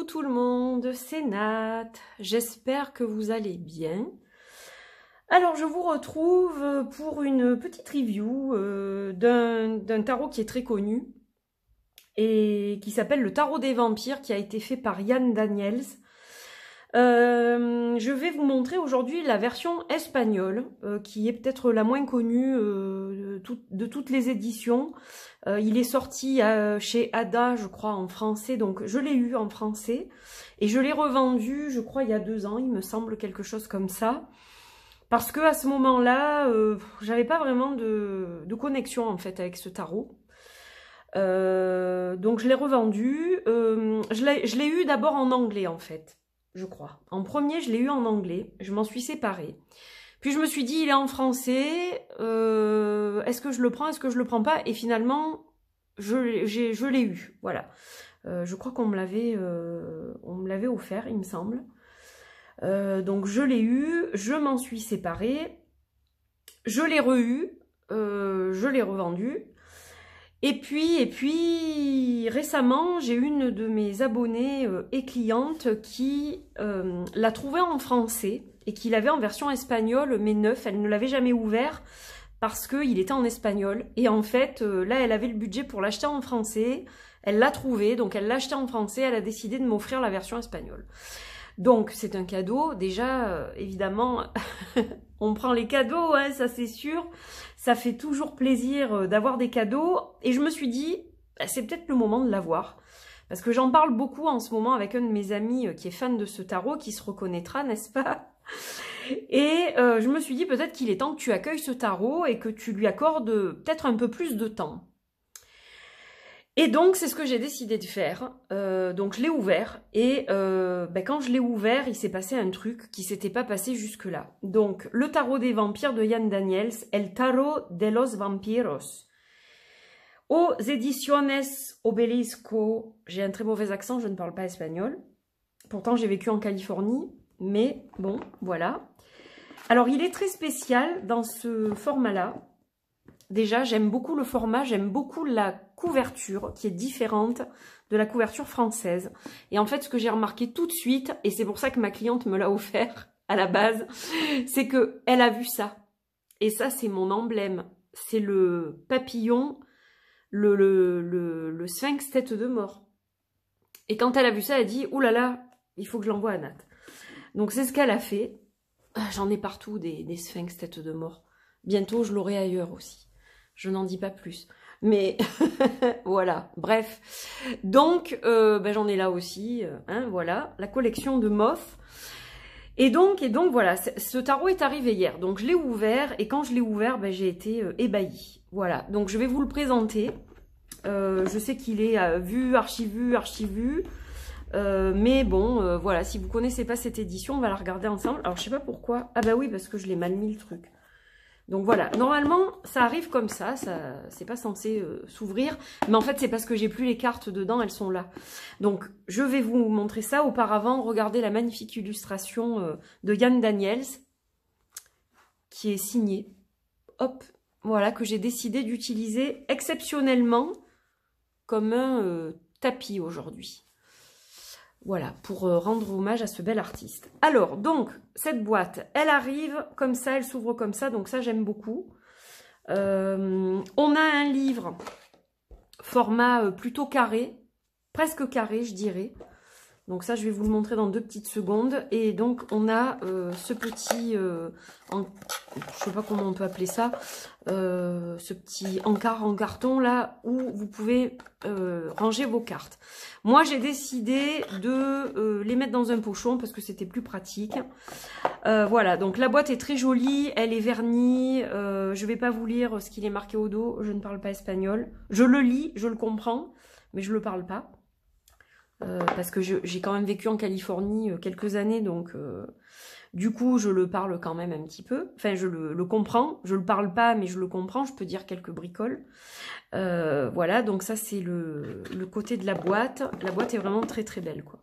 Coucou tout le monde, c'est Nat, j'espère que vous allez bien. Alors je vous retrouve pour une petite review d'un tarot qui est très connu et qui s'appelle le tarot des vampires, qui a été fait par Yann Daniels. Je vais vous montrer aujourd'hui la version espagnole, qui est peut-être la moins connue de toutes les éditions. Il est sorti chez Ada, je crois, en français, donc je l'ai eu en français. Et je l'ai revendu, je crois, il y a 2 ans, il me semble, quelque chose comme ça. Parce que à ce moment-là, j'avais pas vraiment de connexion, en fait, avec ce tarot. Donc je l'ai revendu. Je l'ai eu d'abord en anglais, en fait. Je crois. En premier, je l'ai eu en anglais. Je m'en suis séparée. Puis je me suis dit, il est en français. Est-ce que je le prends? Est-ce que je le prends pas? Et finalement, je l'ai eu. Voilà. Je crois qu'on me l'avait offert, il me semble. Donc je l'ai eu. Je m'en suis séparée. Je l'ai re-eu. Je l'ai revendu. Et puis récemment, j'ai une de mes abonnées et clientes qui l'a trouvé en français et qui l'avait en version espagnole, mais neuf. Elle ne l'avait jamais ouvert parce qu'il était en espagnol. Et en fait, là, elle avait le budget pour l'acheter en français. Elle l'a trouvé, donc elle l'a acheté en français. Elle a décidé de m'offrir la version espagnole. Donc, c'est un cadeau. Déjà, évidemment, on prend les cadeaux, hein, ça c'est sûr. Ça fait toujours plaisir d'avoir des cadeaux. Et je me suis dit, bah, c'est peut-être le moment de l'avoir. Parce que j'en parle beaucoup en ce moment avec un de mes amis qui est fan de ce tarot, qui se reconnaîtra, n'est-ce pas? Et je me suis dit, peut-être qu'il est temps que tu accueilles ce tarot et que tu lui accordes peut-être un peu plus de temps. Et donc, c'est ce que j'ai décidé de faire. Donc, je l'ai ouvert. Et quand je l'ai ouvert, il s'est passé un truc qui s'était pas passé jusque-là. Donc, le tarot des vampires de Yann Daniels, El Tarot de los Vampiros. Aux Ediciones Obelisco. J'ai un très mauvais accent, je ne parle pas espagnol. Pourtant, j'ai vécu en Californie. Mais bon, voilà. Alors, il est très spécial dans ce format-là. Déjà, j'aime beaucoup le format, j'aime beaucoup la couverture qui est différente de la couverture française. Et en fait, ce que j'ai remarqué tout de suite, et c'est pour ça que ma cliente me l'a offert à la base, c'est qu'elle a vu ça. Et ça, c'est mon emblème. C'est le papillon, le sphinx tête de mort. Et quand elle a vu ça, elle a dit « Ouh là là, il faut que je l'envoie à Nat ». Donc c'est ce qu'elle a fait. J'en ai partout des sphinx tête de mort. Bientôt, je l'aurai ailleurs aussi. Je n'en dis pas plus. Mais voilà, bref. Donc, j'en ai là aussi. Hein, voilà, la collection de Moth. Et donc voilà, ce tarot est arrivé hier. Donc, je l'ai ouvert. Et quand je l'ai ouvert, j'ai été ébahie. Voilà, donc je vais vous le présenter. Je sais qu'il est vu, archi-vu. Mais bon, voilà, si vous connaissez pas cette édition, on va la regarder ensemble. Alors, je sais pas pourquoi. Ah bah oui, parce que je l'ai mal mis le truc. Donc voilà, normalement, ça arrive comme ça c'est pas censé s'ouvrir. Mais en fait, c'est parce que j'ai plus les cartes dedans, elles sont là. Donc, je vais vous montrer ça. Auparavant, regardez la magnifique illustration de Yann Daniels, qui est signée. Hop, voilà, que j'ai décidé d'utiliser exceptionnellement comme un tapis aujourd'hui. Voilà, pour rendre hommage à ce bel artiste. Alors, donc, cette boîte, elle arrive comme ça, elle s'ouvre comme ça, donc ça, j'aime beaucoup. On a un livre, format plutôt carré, presque carré, je dirais. Donc ça, je vais vous le montrer dans 2 petites secondes. Et donc, on a ce petit, je sais pas comment on peut appeler ça, ce petit encart en carton là, où vous pouvez ranger vos cartes. Moi, j'ai décidé de les mettre dans un pochon parce que c'était plus pratique. Voilà, donc la boîte est très jolie, elle est vernie. Je vais pas vous lire ce qu'il est marqué au dos, je ne parle pas espagnol. Je le lis, je le comprends, mais je le parle pas. Parce que j'ai quand même vécu en Californie quelques années, donc du coup je le parle quand même un petit peu. Enfin, je le comprends, je le parle pas, mais je le comprends, je peux dire quelques bricoles. Voilà, donc ça c'est le côté de la boîte. La boîte est vraiment très très belle, quoi.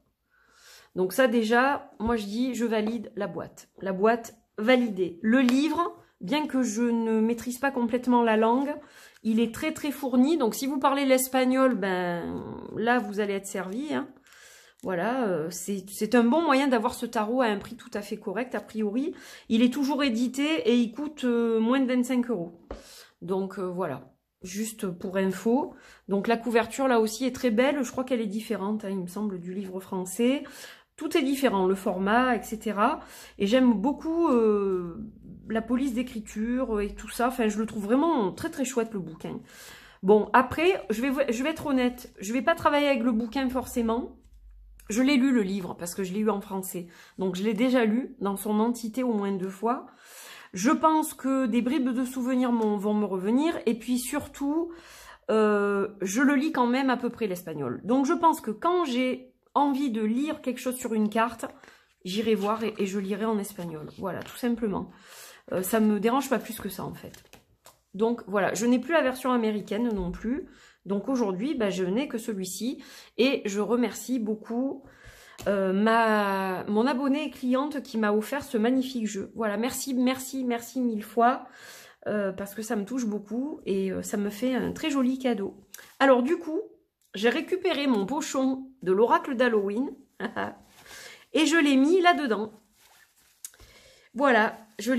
Donc ça déjà, moi je dis, je valide la boîte. La boîte validée. Le livre, bien que je ne maîtrise pas complètement la langue, il est très très fourni. Donc si vous parlez l'espagnol, là vous allez être servi, hein. Voilà, c'est un bon moyen d'avoir ce tarot à un prix tout à fait correct, a priori. Il est toujours édité et il coûte moins de 25 €. Donc voilà, juste pour info. Donc la couverture là aussi est très belle, je crois qu'elle est différente, hein, il me semble, du livre français. Tout est différent, le format, etc. Et j'aime beaucoup la police d'écriture et tout ça. Enfin, je le trouve vraiment très très chouette, le bouquin. Bon, après, je vais être honnête, je vais pas travailler avec le bouquin forcément. Je l'ai lu, le livre, parce que je l'ai eu en français. Donc, je l'ai déjà lu dans son entité au moins 2 fois. Je pense que des bribes de souvenirs vont me revenir. Et puis, surtout, je le lis quand même à peu près l'espagnol. Donc, je pense que quand j'ai envie de lire quelque chose sur une carte, j'irai voir et je lirai en espagnol. Voilà, tout simplement. Ça me dérange pas plus que ça, en fait. Donc, voilà. Je n'ai plus la version américaine non plus. Donc aujourd'hui, bah, je n'ai que celui-ci et je remercie beaucoup mon abonnée et cliente qui m'a offert ce magnifique jeu. Voilà, merci, merci, merci 1000 fois parce que ça me touche beaucoup et ça me fait un très joli cadeau. Alors du coup, j'ai récupéré mon pochon de l'oracle d'Halloween et je l'ai mis là-dedans. Voilà, j'ai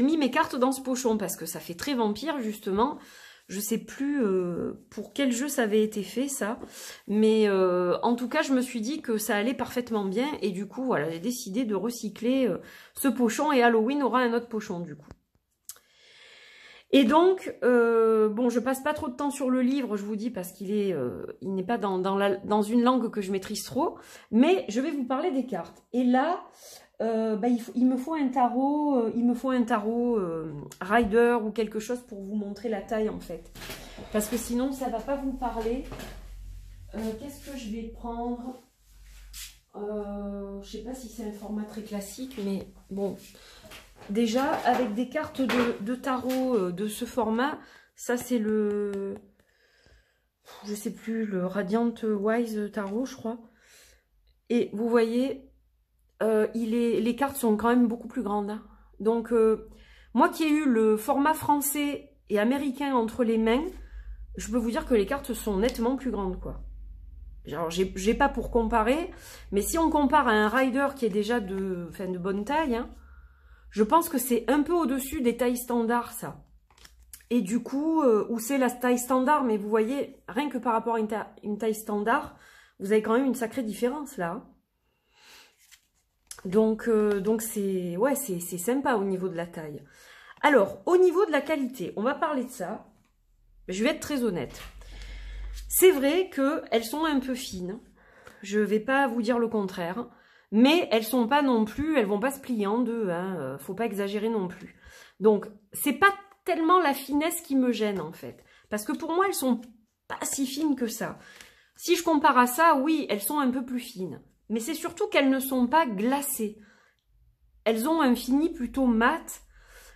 mis mes cartes dans ce pochon parce que ça fait très vampire justement. Je sais plus pour quel jeu ça avait été fait, ça. Mais en tout cas, je me suis dit que ça allait parfaitement bien. Et du coup, voilà, j'ai décidé de recycler ce pochon. Et Halloween aura un autre pochon, du coup. Et donc, bon, je passe pas trop de temps sur le livre, je vous dis, parce qu'il n'est pas dans une langue que je maîtrise trop. Mais je vais vous parler des cartes. Et là... bah, il me faut un tarot, Rider ou quelque chose pour vous montrer la taille en fait. Parce que sinon ça va pas vous parler. Qu'est-ce que je vais prendre? Je sais pas si c'est un format très classique, mais bon. Déjà, avec des cartes de tarot de ce format, ça c'est le... Je sais plus, le Radiant Wise Tarot, je crois. Et vous voyez... les cartes sont quand même beaucoup plus grandes. Hein. Donc, moi qui ai eu le format français et américain entre les mains, je peux vous dire que les cartes sont nettement plus grandes, quoi. Alors, j'ai pas pour comparer, mais si on compare à un Rider qui est déjà de bonne taille, hein, je pense que c'est un peu au-dessus des tailles standards, ça. Et du coup, où c'est la taille standard, mais vous voyez, rien que par rapport à une taille standard, vous avez quand même une sacrée différence, là. Hein. Donc c'est sympa au niveau de la taille. Alors, au niveau de la qualité, on va parler de ça. Je vais être très honnête. C'est vrai qu'elles sont un peu fines. Je vais pas vous dire le contraire. Mais elles sont pas non plus, elles vont pas se plier en deux. Hein, faut pas exagérer non plus. Donc, c'est pas tellement la finesse qui me gêne en fait. Parce que pour moi, elles sont pas si fines que ça. Si je compare à ça, oui, elles sont un peu plus fines. Mais c'est surtout qu'elles ne sont pas glacées. Elles ont un fini plutôt mat,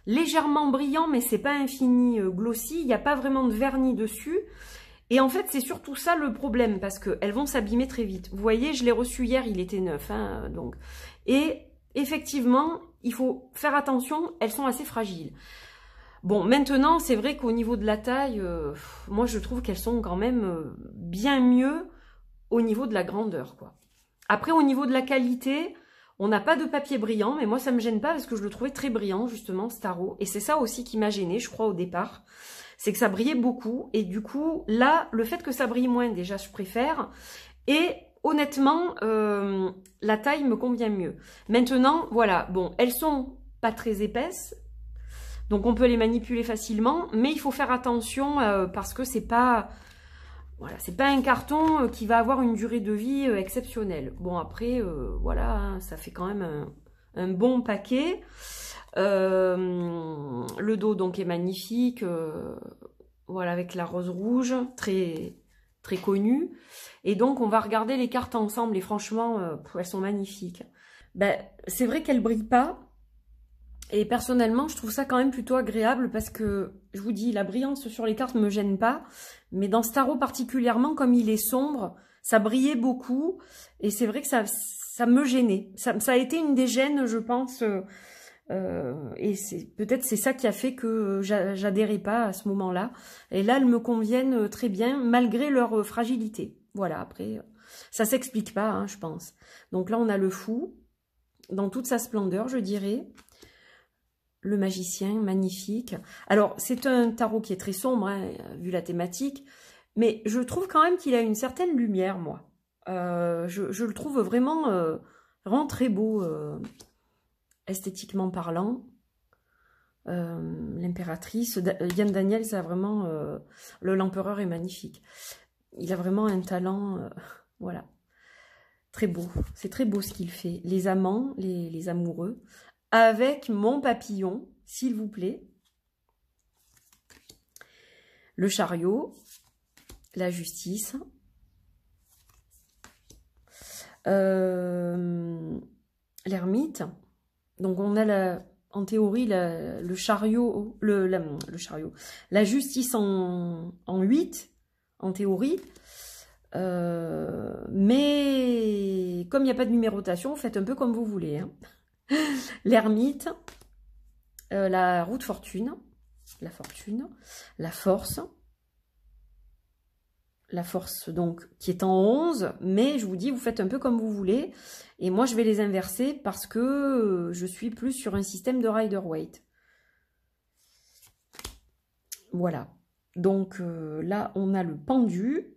légèrement brillant, mais c'est pas un fini glossy. Il n'y a pas vraiment de vernis dessus. Et en fait, c'est surtout ça le problème, parce qu'elles vont s'abîmer très vite. Vous voyez, je l'ai reçu hier, il était neuf. Hein, donc. Et effectivement, il faut faire attention, elles sont assez fragiles. Bon, maintenant, c'est vrai qu'au niveau de la taille, moi, je trouve qu'elles sont quand même bien mieux au niveau de la grandeur, quoi. Après, au niveau de la qualité, on n'a pas de papier brillant, mais moi, ça ne me gêne pas parce que je le trouvais très brillant, justement, ce tarot. Et c'est ça aussi qui m'a gênée, je crois, au départ. C'est que ça brillait beaucoup. Et du coup, là, le fait que ça brille moins, déjà, je préfère. Et honnêtement, la taille me convient mieux. Maintenant, voilà, bon, elles sont pas très épaisses. Donc, on peut les manipuler facilement. Mais il faut faire attention parce que c'est pas... Voilà, c'est pas un carton qui va avoir une durée de vie exceptionnelle. Bon, après, voilà, hein, ça fait quand même un bon paquet. Le dos, donc, est magnifique. Voilà, avec la rose rouge, très, très connue. Et donc, on va regarder les cartes ensemble. Et franchement, elles sont magnifiques. Ben, c'est vrai qu'elles brillent pas. Et personnellement, je trouve ça quand même plutôt agréable parce que, je vous dis, la brillance sur les cartes ne me gêne pas. Mais dans ce tarot particulièrement, comme il est sombre, ça brillait beaucoup. Et c'est vrai que ça me gênait. Ça a été une des gênes, je pense. Et peut-être c'est ça qui a fait que j'adhérais pas à ce moment-là. Et là, elles me conviennent très bien, malgré leur fragilité. Voilà, après, Ça s'explique pas, hein, je pense. Donc là, on a le fou, dans toute sa splendeur, je dirais. Le magicien, magnifique. Alors, c'est un tarot qui est très sombre, hein, vu la thématique, mais je trouve quand même qu'il a une certaine lumière, moi. Je le trouve vraiment très beau, esthétiquement parlant. L'impératrice, Yann Daniel, ça a vraiment... l'empereur est magnifique. Il a vraiment un talent, voilà, très beau. C'est très beau ce qu'il fait. Les amants, les amoureux, avec mon papillon, s'il vous plaît. Le chariot, la justice. L'ermite. Donc on a en théorie le chariot, la justice en 8, en théorie. Mais comme il n'y a pas de numérotation, faites un peu comme vous voulez. Hein. L'ermite, la roue de fortune, la force. La force, donc, qui est en 11, mais je vous dis, vous faites un peu comme vous voulez. Et moi, je vais les inverser parce que je suis plus sur un système de Rider-Waite. Voilà. Donc, là, on a le pendu.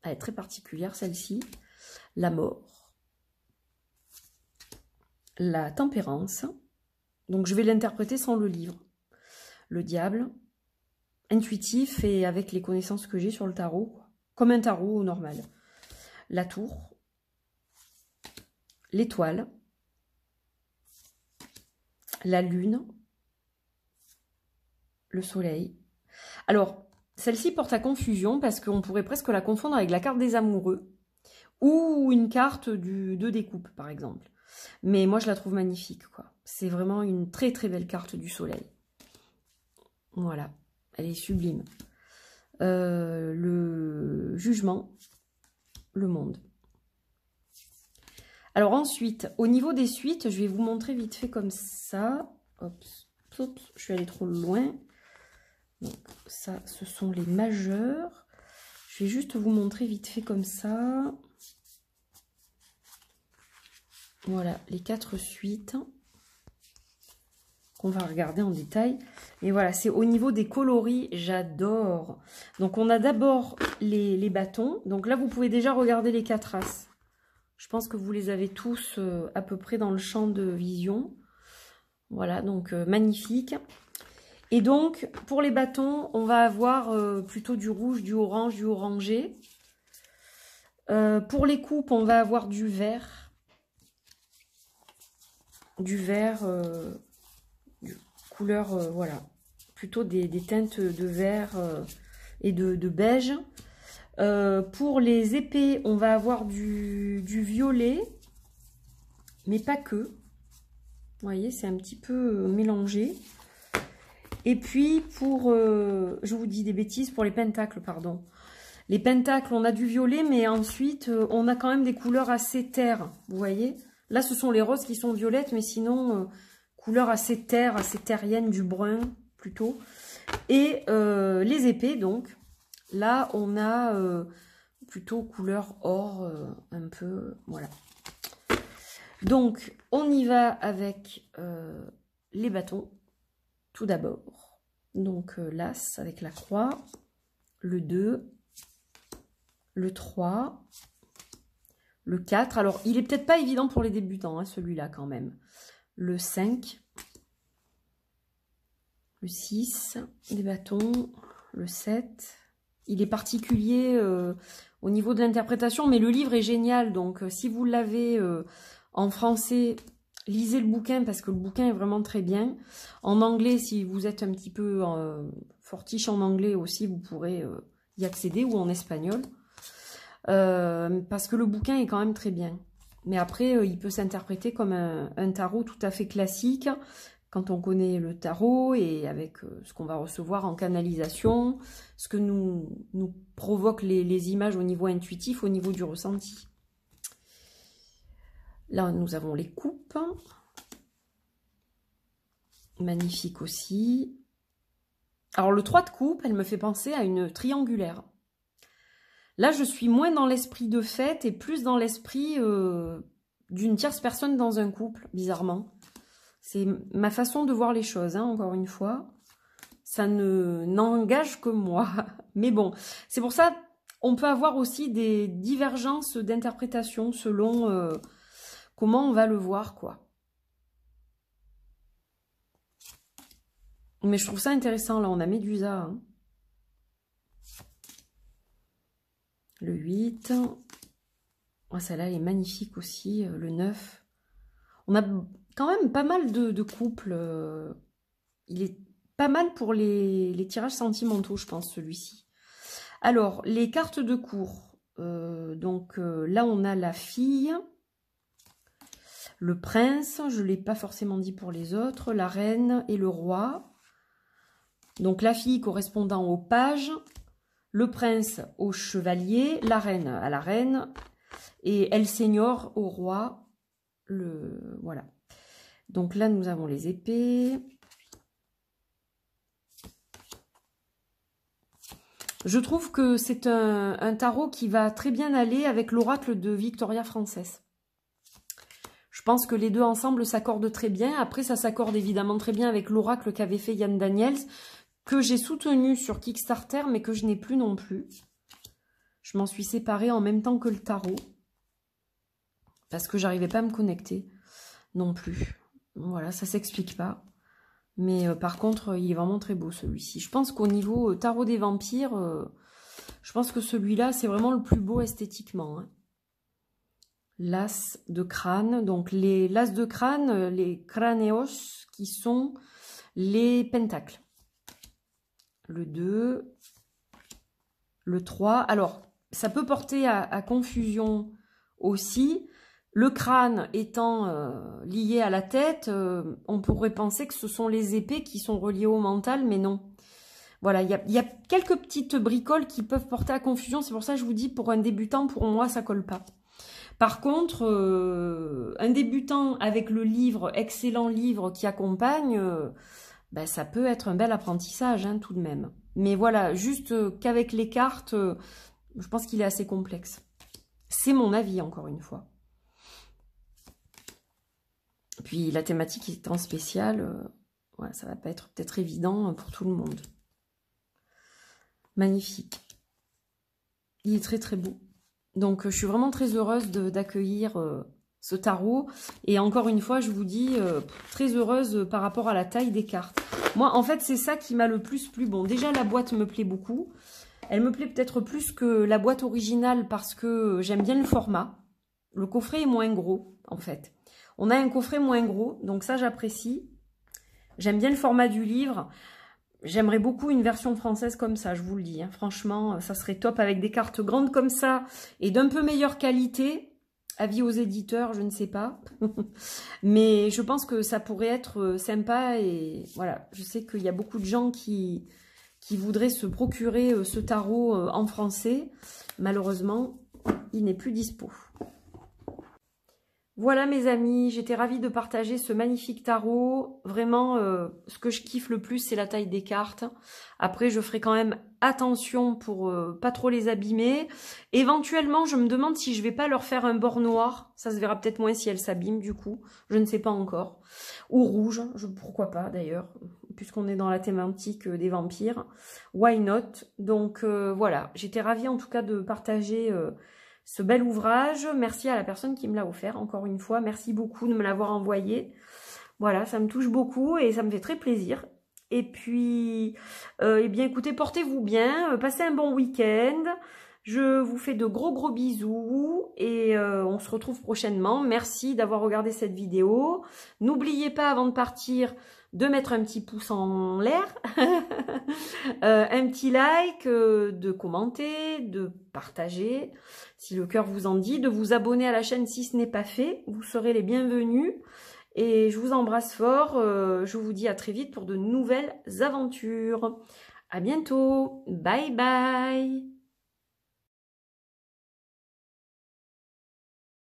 Elle est très particulière, celle-ci. La mort. La tempérance. Donc, je vais l'interpréter sans le livre. Le diable. Intuitif et avec les connaissances que j'ai sur le tarot, comme un tarot normal. La tour, l'étoile, la lune, le soleil. Alors, celle-ci porte à confusion parce qu'on pourrait presque la confondre avec la carte des amoureux ou une carte du 2 des coupes, par exemple. Mais moi, je la trouve magnifique, quoi. C'est vraiment une très très belle carte du soleil. Voilà. Elle est sublime. Le jugement, le monde. Alors ensuite, au niveau des suites, je vais vous montrer vite fait comme ça. Oups, je suis allée trop loin. Donc ça, ce sont les majeurs. Je vais juste vous montrer vite fait comme ça. Voilà, les 4 suites qu'on va regarder en détail. Et voilà, c'est au niveau des coloris, j'adore. Donc, on a d'abord les bâtons. Donc là, vous pouvez déjà regarder les 4 as. Je pense que vous les avez tous à peu près dans le champ de vision. Voilà, donc magnifique. Et donc, pour les bâtons, on va avoir plutôt du rouge, du orange, du orangé. Pour les coupes, on va avoir du vert. Du vert... couleur, voilà, plutôt des teintes de vert et de beige. Pour les épées, on va avoir du violet, mais pas que. Vous voyez, c'est un petit peu mélangé. Et puis, pour, je vous dis des bêtises, pour les pentacles, pardon. Les pentacles, on a du violet, mais ensuite, on a quand même des couleurs assez terre, vous voyez. Là, ce sont les roses qui sont violettes, mais sinon... couleur assez terre, assez terrienne, du brun plutôt. Et les épées, donc, là, on a plutôt couleur or, un peu, voilà. Donc, on y va avec les bâtons, tout d'abord. Donc, l'as avec la croix, le 2, le 3, le 4. Alors, il est peut-être pas évident pour les débutants, hein, celui-là, quand même. Le 5, le 6, les bâtons, le 7. Il est particulier au niveau de l'interprétation, mais le livre est génial. Donc, si vous l'avez en français, lisez le bouquin parce que le bouquin est vraiment très bien. En anglais, si vous êtes un petit peu fortiche en anglais aussi, vous pourrez y accéder, ou en espagnol. Parce que le bouquin est quand même très bien. Mais après, il peut s'interpréter comme un tarot tout à fait classique, quand on connaît le tarot et avec ce qu'on va recevoir en canalisation, ce que nous provoquent les images au niveau intuitif, au niveau du ressenti. Là, nous avons les coupes. Magnifique aussi. Alors, le 3 de coupe, elle me fait penser à une triangulaire. Là, je suis moins dans l'esprit de fête et plus dans l'esprit d'une tierce personne dans un couple, bizarrement. C'est ma façon de voir les choses, hein, encore une fois. Ça n'engage que moi. Mais bon, c'est pour ça, on peut avoir aussi des divergences d'interprétation selon comment on va le voir, quoi. Mais je trouve ça intéressant, là, on a Médusa, hein. Le 8. Oh, celle-là, elle est magnifique aussi, le 9. On a quand même pas mal de couples. Il est pas mal pour les tirages sentimentaux, je pense, celui-ci. Alors, les cartes de cour. Là, on a la fille, le prince, je ne l'ai pas forcément dit pour les autres, la reine et le roi. Donc, la fille correspondant au page, le prince au chevalier, la reine à la reine, et El Senior au roi. Voilà. Donc là, nous avons les épées. Je trouve que c'est un tarot qui va très bien aller avec l'oracle de Victoria Frances. Je pense que les deux ensemble s'accordent très bien. Après, ça s'accorde évidemment très bien avec l'oracle qu'avait fait Yann Daniels, que j'ai soutenu sur Kickstarter, mais que je n'ai plus non plus. Je m'en suis séparée en même temps que le tarot, parce que j'arrivais pas à me connecter non plus. Voilà, ça s'explique pas. Mais par contre, il est vraiment très beau celui-ci. Je pense qu'au niveau tarot des vampires, je pense que celui-là, c'est vraiment le plus beau esthétiquement, hein. L'as de crâne. Donc l'as de crâne, les craneos, qui sont les pentacles. Le 2, le 3. Alors, ça peut porter à confusion aussi. Le crâne étant lié à la tête, on pourrait penser que ce sont les épées qui sont reliées au mental, mais non. Voilà, il y a quelques petites bricoles qui peuvent porter à confusion. C'est pour ça que je vous dis, pour un débutant, pour moi, ça colle pas. Par contre, un débutant avec le livre, excellent livre qui accompagne, ça peut être un bel apprentissage, hein, tout de même. Mais voilà, juste qu'avec les cartes, je pense qu'il est assez complexe. C'est mon avis, encore une fois. Puis la thématique étant spéciale, ouais, ça va pas être peut-être évident pour tout le monde. Magnifique. Il est très très beau. Donc je suis vraiment très heureuse d'accueillir ce tarot. Et encore une fois, je vous dis, très heureuse par rapport à la taille des cartes. Moi, en fait, c'est ça qui m'a le plus plu. Bon, déjà, la boîte me plaît beaucoup. Elle me plaît peut-être plus que la boîte originale parce que j'aime bien le format. Le coffret est moins gros, en fait. On a un coffret moins gros, donc ça, j'apprécie. J'aime bien le format du livre. J'aimerais beaucoup une version française comme ça, je vous le dis, hein. Franchement, ça serait top avec des cartes grandes comme ça et d'un peu meilleure qualité. Avis aux éditeurs, je ne sais pas. Mais je pense que ça pourrait être sympa et voilà. Je sais qu'il y a beaucoup de gens qui voudraient se procurer ce tarot en français. Malheureusement, il n'est plus dispo. Voilà mes amis, j'étais ravie de partager ce magnifique tarot. Vraiment, ce que je kiffe le plus, c'est la taille des cartes. Après, je ferai quand même attention pour pas trop les abîmer. Éventuellement, je me demande si je vais pas leur faire un bord noir. Ça se verra peut-être moins si elles s'abîment du coup. Je ne sais pas encore. Ou rouge, pourquoi pas d'ailleurs, puisqu'on est dans la thématique des vampires. Why not? Donc voilà, j'étais ravie en tout cas de partager... ce bel ouvrage. Merci à la personne qui me l'a offert, encore une fois. Merci beaucoup de me l'avoir envoyé. Voilà, ça me touche beaucoup et ça me fait très plaisir. Et puis, eh bien, écoutez, portez-vous bien, passez un bon week-end. Je vous fais de gros bisous et on se retrouve prochainement. Merci d'avoir regardé cette vidéo. N'oubliez pas, avant de partir, de mettre un petit pouce en l'air, un petit like, de commenter, de partager, si le cœur vous en dit, de vous abonner à la chaîne si ce n'est pas fait. Vous serez les bienvenus. Et je vous embrasse fort. Je vous dis à très vite pour de nouvelles aventures. À bientôt. Bye bye.